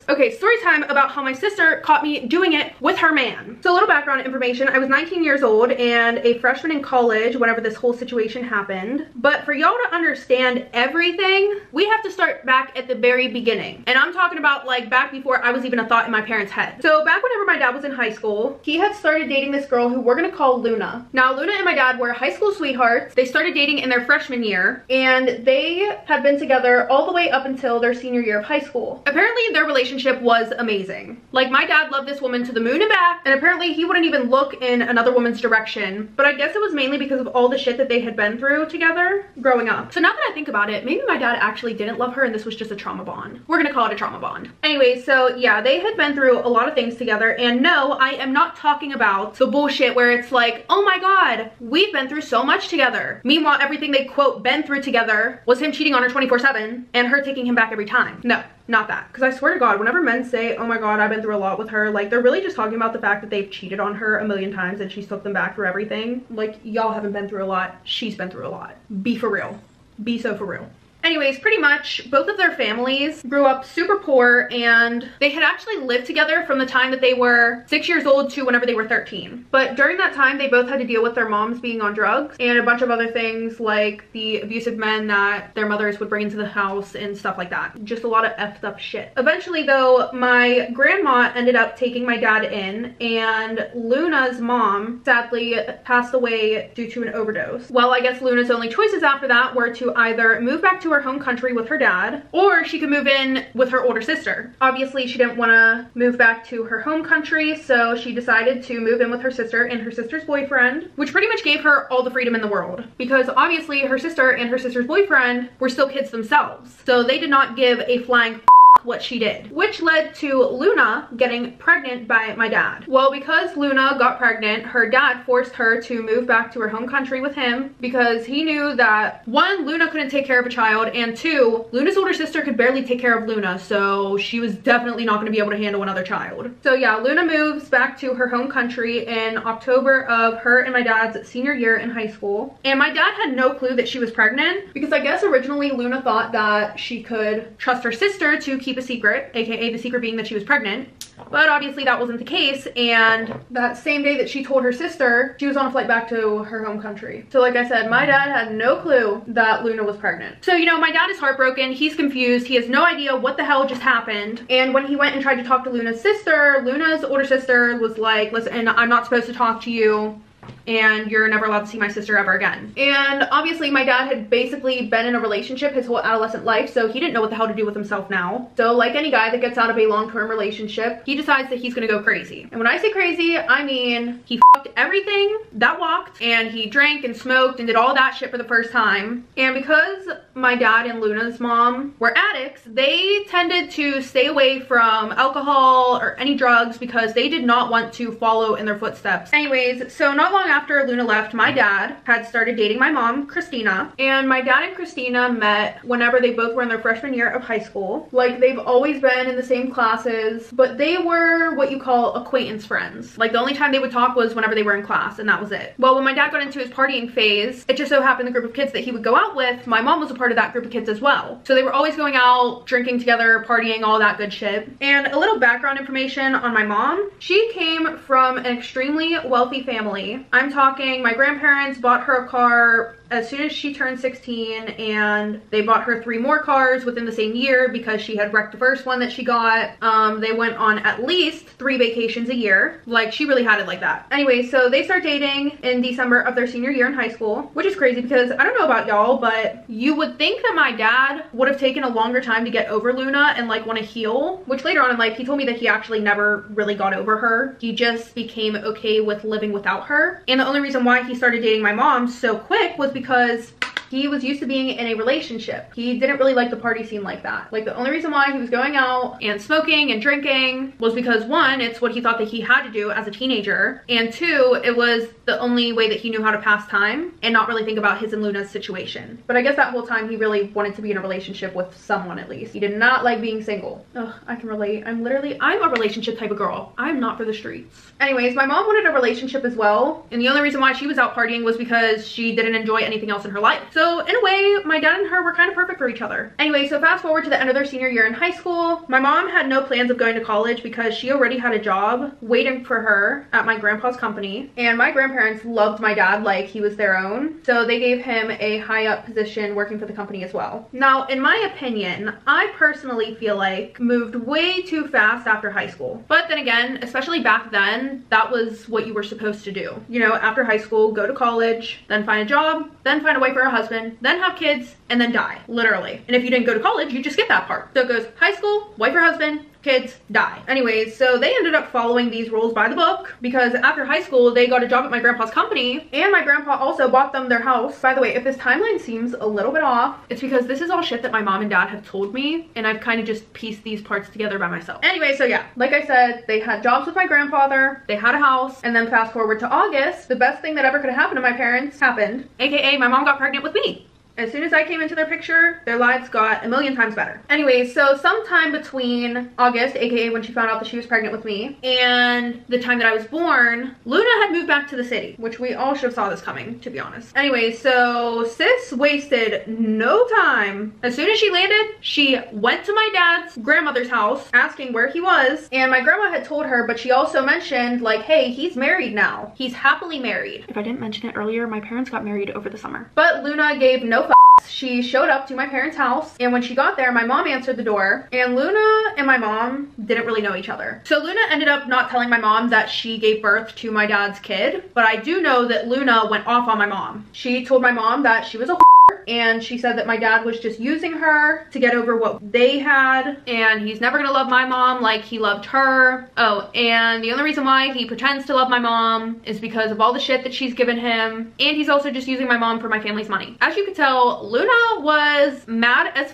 Okay, story time about how my sister caught me doing it with her man. So a little background information. I was 19 years old and a freshman in college whenever this whole situation happened. But for y'all to understand everything, we have to start back at the very beginning. And I'm talking about like back before I was even a thought in my parents' head. So back whenever my dad was in high school, he had started dating this girl who we're gonna call Luna. Now Luna and my dad were high school sweethearts. They started dating in their freshman year and they had been together all the way up until their senior year of high school. Apparently their relationship was amazing. Like my dad loved this woman to the moon and back, and apparently he wouldn't even look in another woman's direction. But I guess it was mainly because of all the shit that they had been through together growing up. So now that I think about it, maybe my dad actually didn't love her and this was just a trauma bond. We're gonna call it a trauma bond. Anyway, so yeah, they had been through a lot of things together, and no, I am not talking about the bullshit where it's like, oh my god, we've been through so much together. Meanwhile, everything they quote been through together was him cheating on her 24/7 and her taking him back every time. No. Not that. Because I swear to God, whenever men say, oh my god, I've been through a lot with her, like they're really just talking about the fact that they've cheated on her a million times and she's took them back through everything. Like, y'all haven't been through a lot. She's been through a lot. Be for real. Be so for real. Anyways, pretty much both of their families grew up super poor, and they had actually lived together from the time that they were 6 years old to whenever they were 13. But during that time, they both had to deal with their moms being on drugs and a bunch of other things like the abusive men that their mothers would bring into the house and stuff like that. Just a lot of effed up shit. Eventually though, my grandma ended up taking my dad in, and Luna's mom sadly passed away due to an overdose. Well, I guess Luna's only choices after that were to either move back to her home country with her dad, or she could move in with her older sister. Obviously she didn't want to move back to her home country, so she decided to move in with her sister and her sister's boyfriend, which pretty much gave her all the freedom in the world, because obviously her sister and her sister's boyfriend were still kids themselves, so they did not give a flying what she did, which led to Luna getting pregnant by my dad. Well, because Luna got pregnant, her dad forced her to move back to her home country with him because he knew that one, Luna couldn't take care of a child, and two, Luna's older sister could barely take care of Luna, so she was definitely not going to be able to handle another child. So yeah, Luna moves back to her home country in October of her and my dad's senior year in high school, and my dad had no clue that she was pregnant because I guess originally Luna thought that she could trust her sister to keep a secret, aka the secret being that she was pregnant. But obviously that wasn't the case, and that same day that she told her sister, she was on a flight back to her home country. So like I said, my dad had no clue that Luna was pregnant. So, you know, my dad is heartbroken, he's confused, he has no idea what the hell just happened. And when he went and tried to talk to Luna's sister, Luna's older sister was like, listen, I'm not supposed to talk to you, and you're never allowed to see my sister ever again. And obviously my dad had basically been in a relationship his whole adolescent life, so he didn't know what the hell to do with himself now. So like any guy that gets out of a long-term relationship, he decides that he's gonna go crazy. And when I say crazy, I mean he fucked everything that walked, and he drank and smoked and did all that shit for the first time. And because my dad and Luna's mom were addicts, they tended to stay away from alcohol or any drugs because they did not want to follow in their footsteps. Anyways, so not long after Luna left, my dad had started dating my mom, Christina, and my dad and Christina met whenever they both were in their freshman year of high school. Like, they've always been in the same classes, but they were what you call acquaintance friends. Like, the only time they would talk was whenever they were in class, and that was it. Well, when my dad got into his partying phase, it just so happened the group of kids that he would go out with, my mom was a part of that group of kids as well. So they were always going out, drinking together, partying, all that good shit. And a little background information on my mom. She came from an extremely wealthy family. I'm talking, my grandparents bought her a car as soon as she turned 16, and they bought her 3 more cars within the same year because she had wrecked the first one that she got. They went on at least 3 vacations a year. Like, she really had it like that. Anyway, so they start dating in December of their senior year in high school, which is crazy because I don't know about y'all, but you would think that my dad would have taken a longer time to get over Luna and like want to heal, which later on in life he told me that he actually never really got over her. He just became okay with living without her. And the only reason why he started dating my mom so quick was because he was used to being in a relationship. He didn't really like the party scene like that. Like, the only reason why he was going out and smoking and drinking was because, one, it's what he thought that he had to do as a teenager, and two, it was the only way that he knew how to pass time and not really think about his and Luna's situation. But I guess that whole time he really wanted to be in a relationship with someone at least. He did not like being single. Ugh, I can relate. I'm a relationship type of girl. I'm not for the streets. Anyways, my mom wanted a relationship as well, and the only reason why she was out partying was because she didn't enjoy anything else in her life. So in a way, my dad and her were kind of perfect for each other. Anyway, so fast forward to the end of their senior year in high school. My mom had no plans of going to college because she already had a job waiting for her at my grandpa's company. And my grandparents loved my dad like he was their own. So they gave him a high up position working for the company as well. Now, in my opinion, I personally feel like moved way too fast after high school. But then again, especially back then, that was what you were supposed to do. You know, after high school, go to college, then find a job, then find a wife or a husband, then have kids, and then die, literally. And if you didn't go to college, you just skip that part. So it goes high school, wife or husband, kids, die. Anyways, so they ended up following these rules by the book because after high school, they got a job at my grandpa's company and my grandpa also bought them their house. By the way, if this timeline seems a little bit off, it's because this is all shit that my mom and dad have told me and I've kind of just pieced these parts together by myself. Anyway, so yeah, like I said, they had jobs with my grandfather, they had a house, and then fast forward to August, the best thing that ever could have happened to my parents happened, aka my mom got pregnant with me. As soon as I came into their picture, their lives got a million times better. Anyway, so sometime between August, aka when she found out that she was pregnant with me, and the time that I was born, Luna had moved back to the city, which we all should have saw this coming, to be honest. Anyway, so sis wasted no time. As soon as she landed, she went to my dad's grandmother's house, asking where he was, and my grandma had told her, but she also mentioned, like, hey, he's married now. He's happily married. If I didn't mention it earlier, my parents got married over the summer. But Luna gave no fucks. She showed up to my parents' house, and when she got there, my mom answered the door, and Luna and my mom didn't really know each other. So Luna ended up not telling my mom that she gave birth to my dad's kid, but I do know that Luna went off on my mom. She told my mom that she was a and she said that my dad was just using her to get over what they had, and he's never gonna love my mom like he loved her. Oh, and the only reason why he pretends to love my mom is because of all the shit that she's given him, and he's also just using my mom for my family's money. As you could tell, Luna was mad as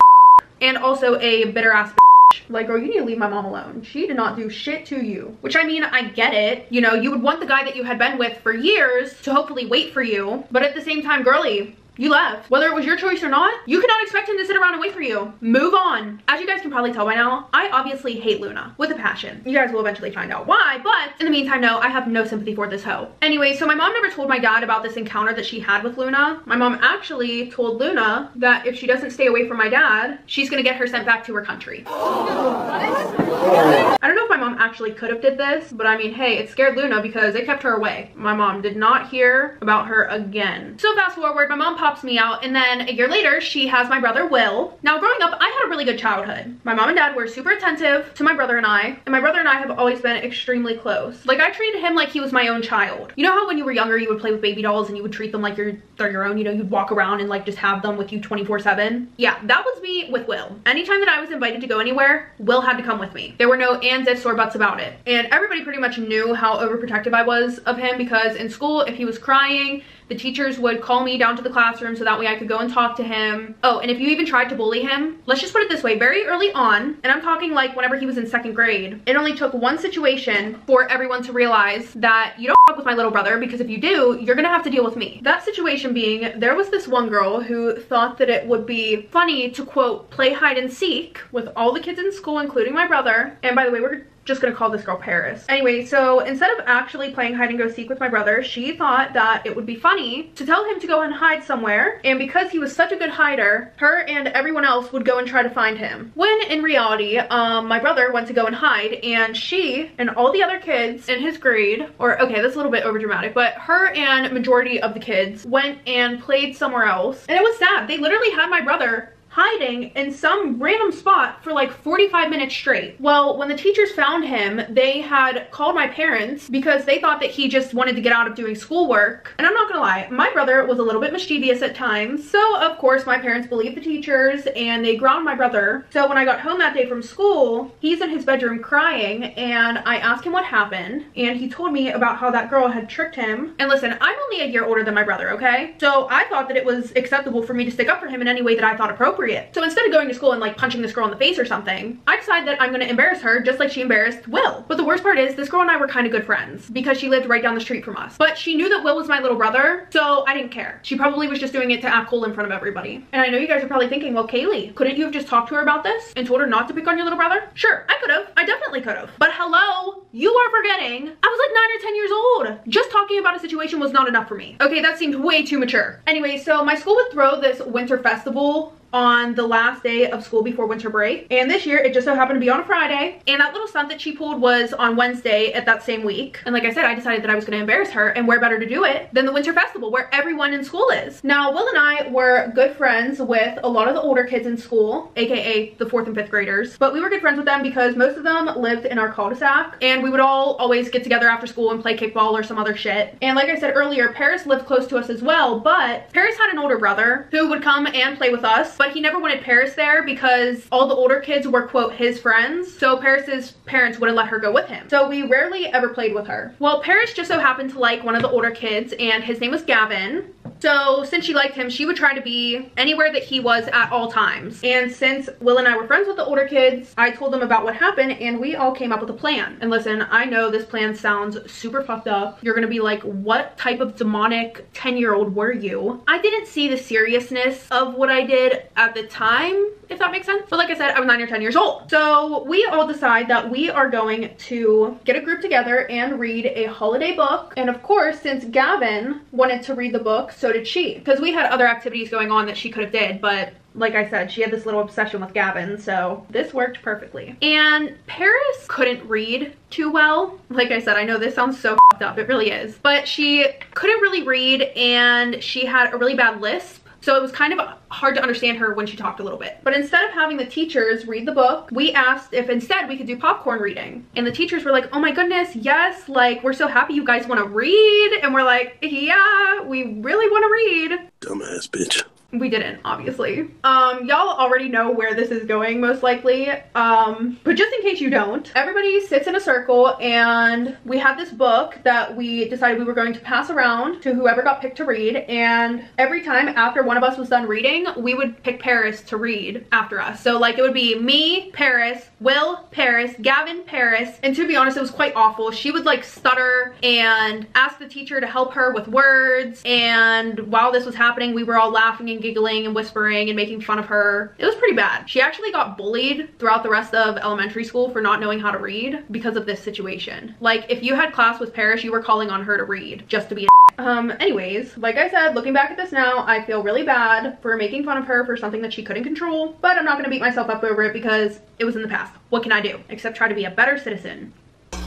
and also a bitter ass bitch. Like, girl, you need to leave my mom alone. She did not do shit to you. Which, I mean, I get it. You know, you would want the guy that you had been with for years to hopefully wait for you, but at the same time, girly, you left. Whether it was your choice or not, you cannot expect him to sit around and wait for you. Move on. As you guys can probably tell by now, I obviously hate Luna with a passion. You guys will eventually find out why, but in the meantime, no, I have no sympathy for this hoe. Anyway, so my mom never told my dad about this encounter that she had with Luna. My mom actually told Luna that if she doesn't stay away from my dad, she's gonna get her sent back to her country. I don't know if my mom actually could have did this, but I mean, hey, it scared Luna because it kept her away. My mom did not hear about her again. So fast forward, my mom pops me out, and then a year later, she has my brother Will. Now, growing up, I had a really good childhood. My mom and dad were super attentive to my brother and my brother and I have always been extremely close. Like, I treated him like he was my own child. You know how when you were younger, you would play with baby dolls and you would treat them like they're your own, you know, you'd walk around and like just have them with you 24/7? Yeah, that was me with Will. Anytime that I was invited to go anywhere, Will had to come with me. There were no ands, ifs, or buts about it. And everybody pretty much knew how overprotective I was of him because in school, if he was crying, the teachers would call me down to the classroom so that way I could go and talk to him. Oh, and if you even tried to bully him, let's just put it this way, very early on, and I'm talking like whenever he was in 2nd grade, it only took one situation for everyone to realize that you don't fuck with my little brother, because if you do, you're gonna have to deal with me. That situation being, there was this one girl who thought that it would be funny to, quote, play hide and seek with all the kids in school, including my brother. And by the way, we're just gonna call this girl Paris. Anyway, so instead of actually playing hide and go seek with my brother, she thought that it would be funny to tell him to go and hide somewhere, and because he was such a good hider, her and everyone else would go and try to find him. When in reality, my brother went to go and hide, and she and all the other kids in his grade, or okay, that's a little bit over dramatic, but her and majority of the kids went and played somewhere else, and it was sad. They literally had my brother hiding in some random spot for like 45 minutes straight. Well, when the teachers found him, they had called my parents because they thought that he just wanted to get out of doing schoolwork. And I'm not gonna lie, my brother was a little bit mischievous at times. So of course my parents believed the teachers and they grounded my brother. So when I got home that day from school, he's in his bedroom crying, and I asked him what happened, and he told me about how that girl had tricked him. And listen, I'm only a year older than my brother, okay? So I thought that it was acceptable for me to stick up for him in any way that I thought appropriate. So instead of going to school and like punching this girl in the face or something, I decided that I'm gonna embarrass her just like she embarrassed Will. But the worst part is, this girl and I were kind of good friends because she lived right down the street from us. But she knew that Will was my little brother, so I didn't care. She probably was just doing it to act cool in front of everybody. And I know you guys are probably thinking, well, Kaylee, couldn't you have just talked to her about this and told her not to pick on your little brother? Sure, I could have. I definitely could have. But hello, you are forgetting I was like 9 or 10 years old. Just talking about a situation was not enough for me. Okay, that seemed way too mature. Anyway, so my school would throw this winter festival on the last day of school before winter break, and this year it just so happened to be on a Friday, and that little stunt that she pulled was on Wednesday at that same week. And like I said, I decided that I was going to embarrass her, and where better to do it than the winter festival where everyone in school is. Now, Will and I were good friends with a lot of the older kids in school, aka the 4th and 5th graders, but we were good friends with them because most of them lived in our cul-de-sac, and we would all always get together after school and play kickball or some other shit. And like I said earlier, Paris lived close to us as well, but Paris had an older brother who would come and play with us, but he never wanted Paris there because all the older kids were, quote, his friends, so Paris's parents wouldn't let her go with him. So we rarely ever played with her. Well, Paris just so happened to like one of the older kids, and his name was Gavin. So since she liked him, she would try to be anywhere that he was at all times. And since Will and I were friends with the older kids, I told them about what happened, and we all came up with a plan. And listen, I know this plan sounds super fucked up. You're gonna be like, what type of demonic 10-year-old were you? I didn't see the seriousness of what I did at the time, if that makes sense. But like I said, I was 9 or 10 years old. So we all decide that we are going to get a group together and read a holiday book. And of course, since Gavin wanted to read the book, so did she. Because we had other activities going on that she could have did, but like I said, she had this little obsession with Gavin, so this worked perfectly. And Paris couldn't read too well. Like I said, I know this sounds so fucked up, it really is. But she couldn't really read, and she had a really bad lisp. So it was kind of hard to understand her when she talked a little bit. But instead of having the teachers read the book, we asked if instead we could do popcorn reading. And the teachers were like, oh my goodness, yes, like we're so happy you guys want to read. And we're like, yeah, we really want to read. Dumbass bitch. We didn't, obviously. Y'all already know where this is going, most likely. But just in case you don't, everybody sits in a circle, and we had this book that we decided we were going to pass around to whoever got picked to read. And every time after one of us was done reading, we would pick Paris to read after us. So like it would be me, Paris, Will, Paris, Gavin, Paris. And to be honest, it was quite awful. She would like stutter and ask the teacher to help her with words. And while this was happening, we were all laughing and giggling and whispering and making fun of her. It was pretty bad. She actually got bullied throughout the rest of elementary school for not knowing how to read because of this situation. Like if you had class with Paris, you were calling on her to read just to be anyways, like I said, looking back at this now, I feel really bad for making fun of her for something that she couldn't control, but I'm not gonna beat myself up over it because it was in the past. What can I do except try to be a better citizen?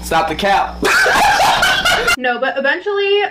Stop the cap. No, but eventually,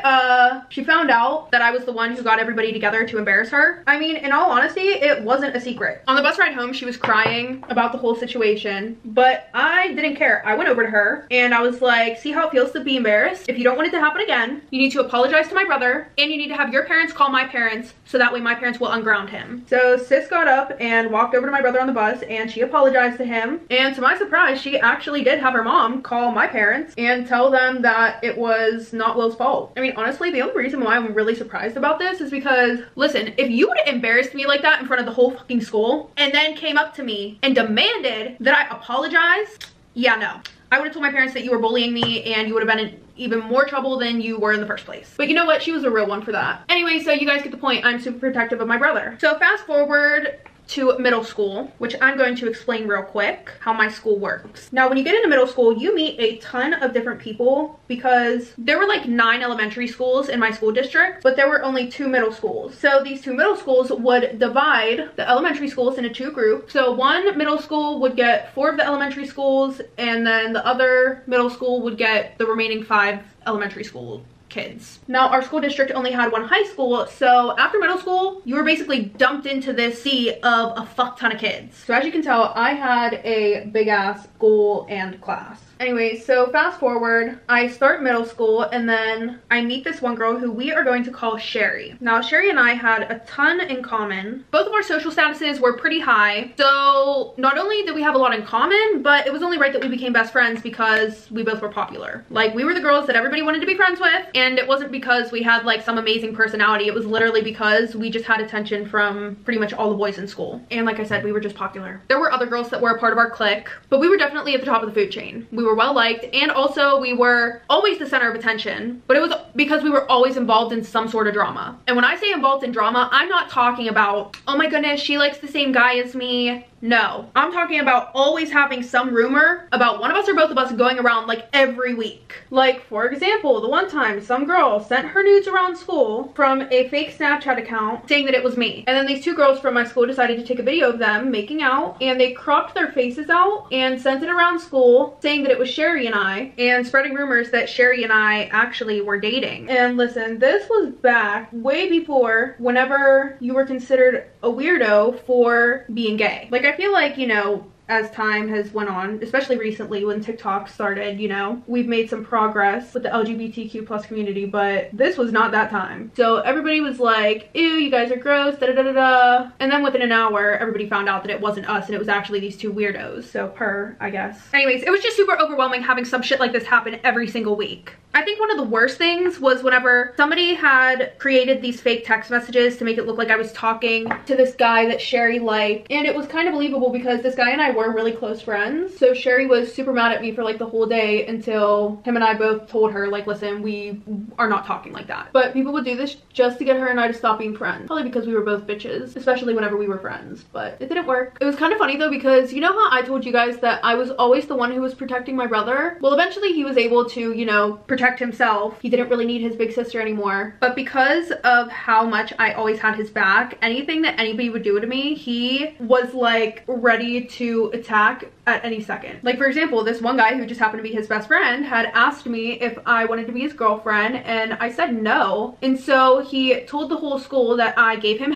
she found out that I was the one who got everybody together to embarrass her. I mean, in all honesty, it wasn't a secret. On the bus ride home, she was crying about the whole situation, but I didn't care. I went over to her and I was like, see how it feels to be embarrassed? If you don't want it to happen again, you need to apologize to my brother, and you need to have your parents call my parents so that way my parents will unground him. So sis got up and walked over to my brother on the bus, and she apologized to him. And to my surprise, she actually did have her mom call my parents and tell them that it was not Will's fault. I mean, honestly, the only reason why I'm really surprised about this is because, listen, if you would have embarrassed me like that in front of the whole fucking school and then came up to me and demanded that I apologize, yeah, no. I would have told my parents that you were bullying me and you would have been in even more trouble than you were in the first place. But you know what? She was a real one for that. Anyway, so you guys get the point. I'm super protective of my brother. So fast forward to middle school, which I'm going to explain real quick how my school works. Now, when you get into middle school, you meet a ton of different people because there were like 9 elementary schools in my school district, but there were only 2 middle schools. So these 2 middle schools would divide the elementary schools into 2 groups. So one middle school would get 4 of the elementary schools, and then the other middle school would get the remaining 5 elementary school kids. Now, our school district only had 1 high school, so after middle school, you were basically dumped into this sea of a fuck ton of kids. So as you can tell, I had a big ass school and class. Anyway, so fast forward, I start middle school, and then I meet this one girl who we are going to call Sherry. Now, Sherry and I had a ton in common. Both of our social statuses were pretty high, so not only did we have a lot in common, but it was only right that we became best friends because we both were popular. Like, we were the girls that everybody wanted to be friends with, and it wasn't because we had like some amazing personality. It was literally because we just had attention from pretty much all the boys in school. And like I said, we were just popular. There were other girls that were a part of our clique, but we were definitely at the top of the food chain. We were well liked, and also we were always the center of attention, but it was because we were always involved in some sort of drama. And when I say involved in drama, I'm not talking about, oh my goodness, she likes the same guy as me. No. I'm talking about always having some rumor about one of us or both of us going around like every week. Like, for example, the one time some girl sent her nudes around school from a fake Snapchat account saying that it was me. And then these two girls from my school decided to take a video of them making out, and they cropped their faces out and sent it around school saying that it was Sherry and I, and spreading rumors that Sherry and I actually were dating. And listen, this was back way before whenever you were considered a weirdo for being gay. Like, I feel like, you know, as time has went on, especially recently when TikTok started, you know, we've made some progress with the LGBTQ plus community, but this was not that time. So everybody was like, ew, you guys are gross, da da da da da. And then within an hour, everybody found out that it wasn't us and it was actually these two weirdos. So I guess. Anyways, it was just super overwhelming having some shit like this happen every single week. I think one of the worst things was whenever somebody had created these fake text messages to make it look like I was talking to this guy that Sherry liked. And it was kind of believable because this guy and I were really close friends. So Sherry was super mad at me for like the whole day until him and I both told her, like, listen, we are not talking like that. But people would do this just to get her and I to stop being friends. Probably because we were both bitches, especially whenever we were friends. But it didn't work. It was kind of funny though, because you know how I told you guys that I was always the one who was protecting my brother? Well, eventually he was able to, you know, protect himself. He didn't really need his big sister anymore. But because of how much I always had his back, anything that anybody would do to me, he was like ready to attack at any second. Like, for example, this one guy who just happened to be his best friend had asked me if I wanted to be his girlfriend, and I said no. And so he told the whole school that I gave him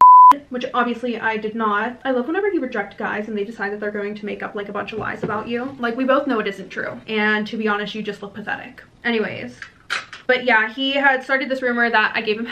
which obviously I did not. I love whenever you reject guys and they decide that they're going to make up like a bunch of lies about you. Like, we both know it isn't true. And to be honest, you just look pathetic. Anyways. But yeah, he had started this rumor that I gave him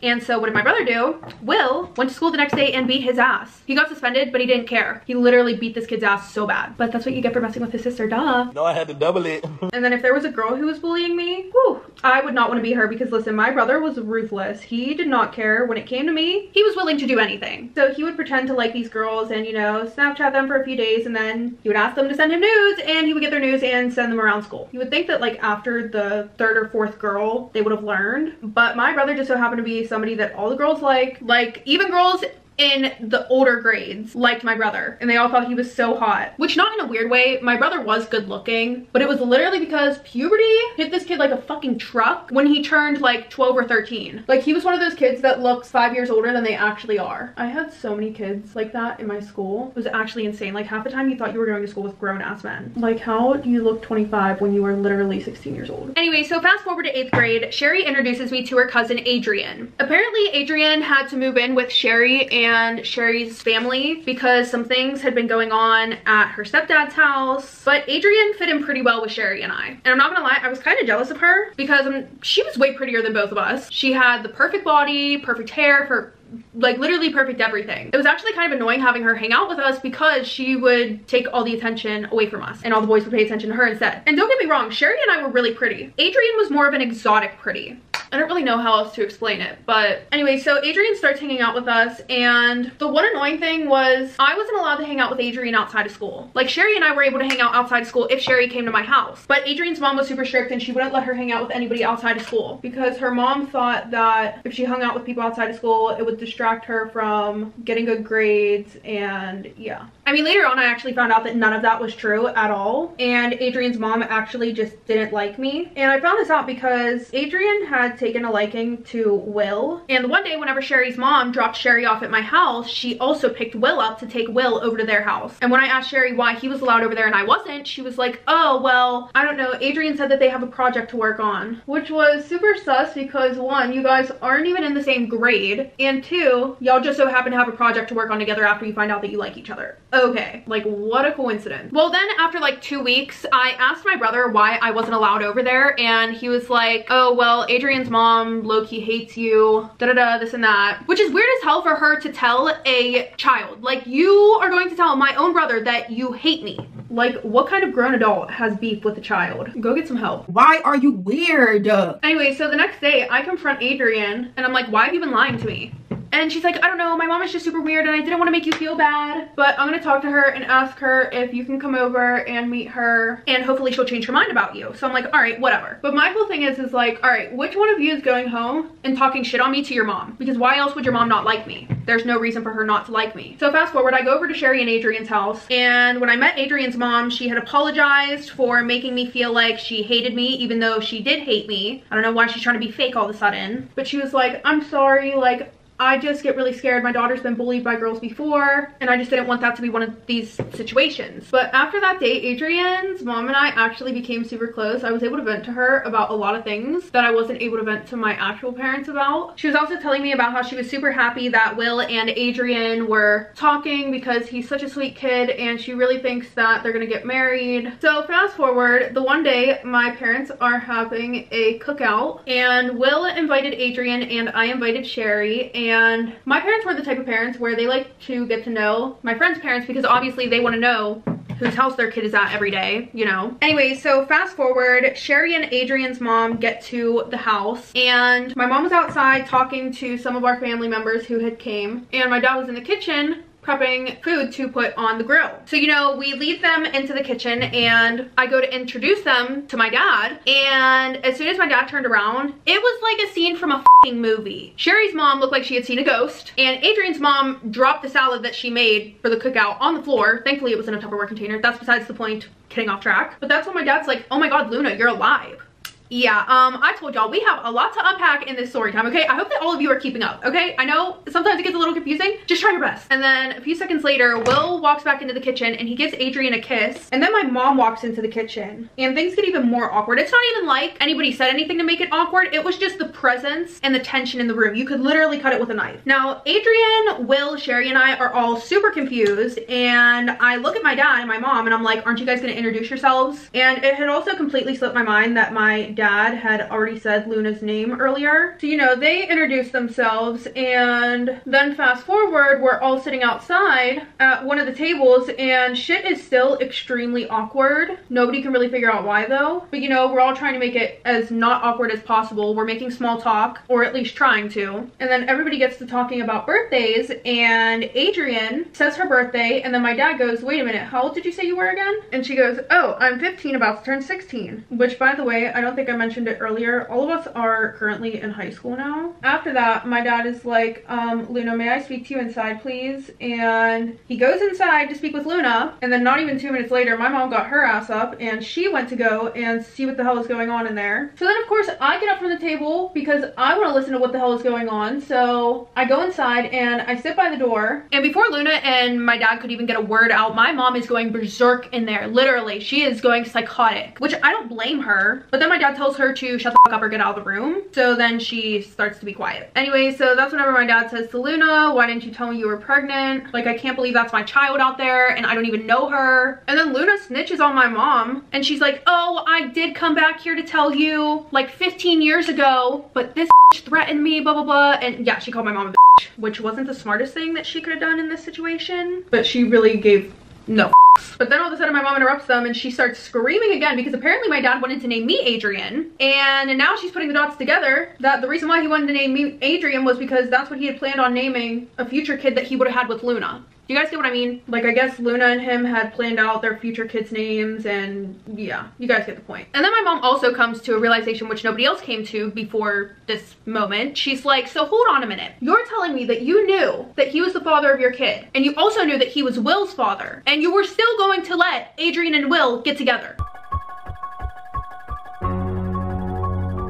and so what did my brother do? Will went to school the next day and beat his ass. He got suspended, but he didn't care. He literally beat this kid's ass so bad. But that's what you get for messing with his sister, duh. No, I had to double it. And then if there was a girl who was bullying me, whew, I would not want to be her because listen, my brother was ruthless. He did not care. When it came to me, he was willing to do anything. So he would pretend to like these girls and, you know, Snapchat them for a few days, and then he would ask them to send him nudes and he would get their nudes and send them around school. You would think that like after the third or fourth girl, they would have learned. But my brother just so happened to be somebody that all the girls like even girls in the older grades liked my brother, and they all thought he was so hot. Which, not in a weird way, my brother was good looking, but it was literally because puberty hit this kid like a fucking truck when he turned like 12 or 13. Like, he was one of those kids that looks 5 years older than they actually are. I had so many kids like that in my school. It was actually insane. Like, half the time you thought you were going to school with grown-ass men. Like, how do you look 25 when you were literally 16 years old? Anyway, so fast forward to 8th grade, Sherry introduces me to her cousin Adrian. Apparently Adrian had to move in with Sherry and Sherry's family because some things had been going on at her stepdad's house, but Adrian fit in pretty well with Sherry and I. And I'm not gonna lie, I was kind of jealous of her because she was way prettier than both of us. She had the perfect body, perfect hair, for like literally perfect everything. It was actually kind of annoying having her hang out with us because she would take all the attention away from us and all the boys would pay attention to her instead. And don't get me wrong, Sherry and I were really pretty. Adrian was more of an exotic pretty. I don't really know how else to explain it, but anyway, so Adrian starts hanging out with us, and the one annoying thing was I wasn't allowed to hang out with Adrian outside of school. Like, Sherry and I were able to hang out outside of school if Sherry came to my house, but Adrian's mom was super strict and she wouldn't let her hang out with anybody outside of school because her mom thought that if she hung out with people outside of school, it would distract her from getting good grades. And yeah, I mean, later on I actually found out that none of that was true at all, and Adrian's mom actually just didn't like me. And I found this out because Adrian had taken a liking to Will, and one day whenever Sherry's mom dropped Sherry off at my house, she also picked Will up to take Will over to their house. And when I asked Sherry why he was allowed over there and I wasn't, she was like, oh well, I don't know, Adrian said that they have a project to work on, which was super sus because one, you guys aren't even in the same grade, and two, y'all just so happen to have a project to work on together after you find out that you like each other. Okay, like what a coincidence. Well, then after like 2 weeks, I asked my brother why I wasn't allowed over there, and he was like, oh well, Adrian's mom low-key hates you, da-da-da, this and that, which is weird as hell for her to tell a child. Like, you are going to tell my own brother that you hate me. Like, what kind of grown adult has beef with a child? Go get some help. Why are you weird? Anyway, so the next day I confront Adrian and I'm like, why have you been lying to me? And she's like, I don't know, my mom is just super weird and I didn't want to make you feel bad, but I'm gonna talk to her and ask her if you can come over and meet her and hopefully she'll change her mind about you. So I'm like, all right, whatever. But my whole thing is like, all right, which one of you is going home and talking shit on me to your mom? Because why else would your mom not like me? There's no reason for her not to like me. So fast forward, I go over to Sherry and Adrian's house, and when I met Adrian's mom, she had apologized for making me feel like she hated me, even though she did hate me. I don't know why she's trying to be fake all of a sudden, but she was like, I'm sorry, like, I just get really scared. My daughter's been bullied by girls before, and I just didn't want that to be one of these situations. But after that day, Adrian's mom and I actually became super close. I was able to vent to her about a lot of things that I wasn't able to vent to my actual parents about. She was also telling me about how she was super happy that Will and Adrian were talking because he's such a sweet kid and she really thinks that they're gonna get married. So fast forward, the one day my parents are having a cookout and Will invited Adrian and I invited Sherry. And my parents were the type of parents where they like to get to know my friends' parents because obviously they want to know whose house their kid is at every day, you know. Anyway, so fast forward, Sherry and Adrian's mom get to the house and my mom was outside talking to some of our family members who had came, and my dad was in the kitchen prepping food to put on the grill. So, you know, we lead them into the kitchen and I go to introduce them to my dad, and as soon as my dad turned around, it was like a scene from a fucking movie. Sherry's mom looked like she had seen a ghost, and Adrian's mom dropped the salad that she made for the cookout on the floor. Thankfully it was in a Tupperware container. That's besides the point, getting off track. But that's when my dad's like, oh my god, Luna, you're alive. Yeah, I told y'all we have a lot to unpack in this story time, okay? I hope that all of you are keeping up, okay? I know sometimes it gets a little confusing. Just try your best. And then a few seconds later, Will walks back into the kitchen and he gives Adrian a kiss. And then my mom walks into the kitchen and things get even more awkward. It's not even like anybody said anything to make it awkward. It was just the presence and the tension in the room. You could literally cut it with a knife. Now, Adrian, Will, Sherry, and I are all super confused. And I look at my dad and my mom and I'm like, aren't you guys gonna introduce yourselves? And it had also completely slipped my mind that my dad had already said Luna's name earlier. So, you know, they introduced themselves, and then fast forward, we're all sitting outside at one of the tables and shit is still extremely awkward. Nobody can really figure out why though. But you know, we're all trying to make it as not awkward as possible. We're making small talk, or at least trying to. And then everybody gets to talking about birthdays, and Adrian says her birthday, and then my dad goes, wait a minute, how old did you say you were again? And she goes, oh, I'm 15, about to turn 16. Which, by the way, I don't think I mentioned it earlier, all of us are currently in high school now. After that, my dad is like, Luna, may I speak to you inside, please? And he goes inside to speak with Luna, and then not even 2 minutes later, my mom got her ass up and she went to go and see what the hell is going on in there. So then, of course, I get up from the table because I want to listen to what the hell is going on. So I go inside and I sit by the door, and before Luna and my dad could even get a word out, my mom is going berserk in there. Literally, she is going psychotic, which I don't blame her. But then my dad tells her to shut the fuck up or get out of the room. So then she starts to be quiet. Anyway, so that's whenever my dad says to Luna, why didn't you tell me you were pregnant? Like, I can't believe that's my child out there and I don't even know her. And then Luna snitches on my mom and she's like, oh, I did come back here to tell you like 15 years ago, but this threatened me, blah, blah, blah. And yeah, she called my mom a bitch, which wasn't the smartest thing that she could have done in this situation, but she really gave no. But then all of a sudden my mom interrupts them and she starts screaming again because apparently my dad wanted to name me Adrian, and now she's putting the dots together that the reason why he wanted to name me Adrian was because that's what he had planned on naming a future kid that he would have had with Luna. Do you guys get what I mean? Like, I guess Luna and him had planned out their future kids' names, and yeah, you guys get the point. And then my mom also comes to a realization which nobody else came to before this moment. She's like, so hold on a minute. You're telling me that you knew that he was the father of your kid, and you also knew that he was Will's father, and you were still going to let Adrian and Will get together.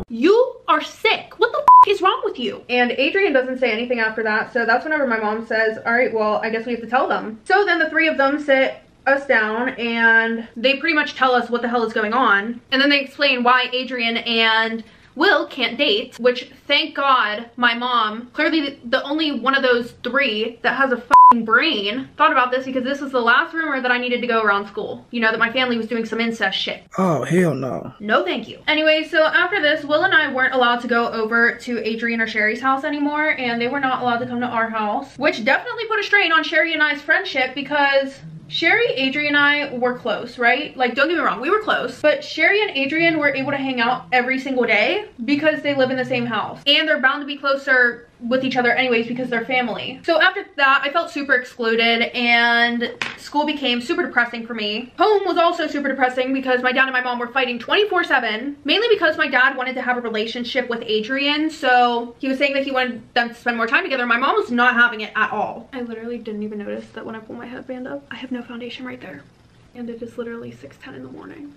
You are sick. What the f is wrong with you? And Adrian doesn't say anything after that, so that's whenever my mom says, all right, well, I guess we have to tell them. So then the three of them sit us down and they pretty much tell us what the hell is going on. And then they explain why Adrian and Will can't date, which thank God my mom, clearly the only one of those three that has a fucking brain, thought about this, because this was the last rumor that I needed to go around school. You know, that my family was doing some incest shit. Oh, hell no. No thank you. Anyway, so after this, Will and I weren't allowed to go over to Adrian or Sherry's house anymore, and they were not allowed to come to our house, which definitely put a strain on Sherry and I's friendship because Sherry, Adrian, and I were close, right? Like, don't get me wrong, we were close, but Sherry and Adrian were able to hang out every single day because they live in the same house, and they're bound to be closer with each other anyways because they're family. So after that, I felt super excluded and school became super depressing for me. Home was also super depressing because my dad and my mom were fighting 24/7, mainly because my dad wanted to have a relationship with Adrian. So he was saying that he wanted them to spend more time together. My mom was not having it at all. I literally didn't even notice that when I pull my headband up, I have no foundation right there. And it is literally 6:10 in the morning.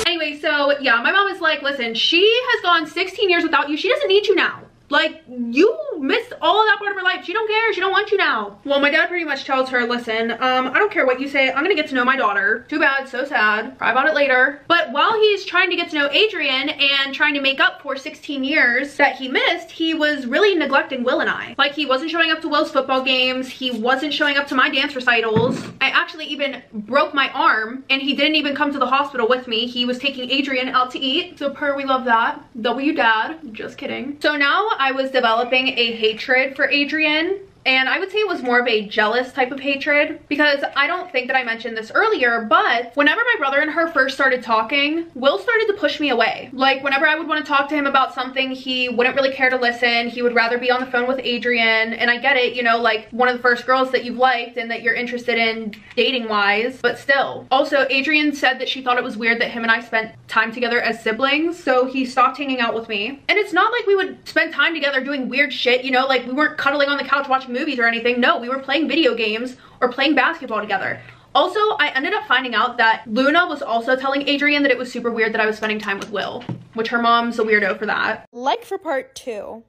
Anyway, so yeah, my mom is like, listen, she has gone 16 years without you. She doesn't need you now. Like, you missed all of that part of her life. She don't care. She don't want you now. Well, my dad pretty much tells her, listen, I don't care what you say. I'm gonna get to know my daughter. Too bad, so sad. Cry about it later. But while he's trying to get to know Adrian and trying to make up for 16 years that he missed, he was really neglecting Will and I. Like, he wasn't showing up to Will's football games. He wasn't showing up to my dance recitals. I actually even broke my arm and he didn't even come to the hospital with me. He was taking Adrian out to eat. So we love that. W dad. Just kidding. So now I was developing a hatred for Adrian, and I would say it was more of a jealous type of hatred because I don't think that I mentioned this earlier, but whenever my brother and her first started talking, Will started to push me away. Like, whenever I would want to talk to him about something, he wouldn't really care to listen. He would rather be on the phone with Adrian, and I get it, you know, like one of the first girls that you've liked and that you're interested in dating wise, but still. Also, Adrian said that she thought it was weird that him and I spent time together as siblings, so he stopped hanging out with me. And it's not like we would spend time together doing weird shit, you know, like we weren't cuddling on the couch watching movies or anything. No, we were playing video games or playing basketball together. Also, I ended up finding out that Luna was also telling Adrian that it was super weird that I was spending time with Will, which her mom's a weirdo for that. Like for part 2.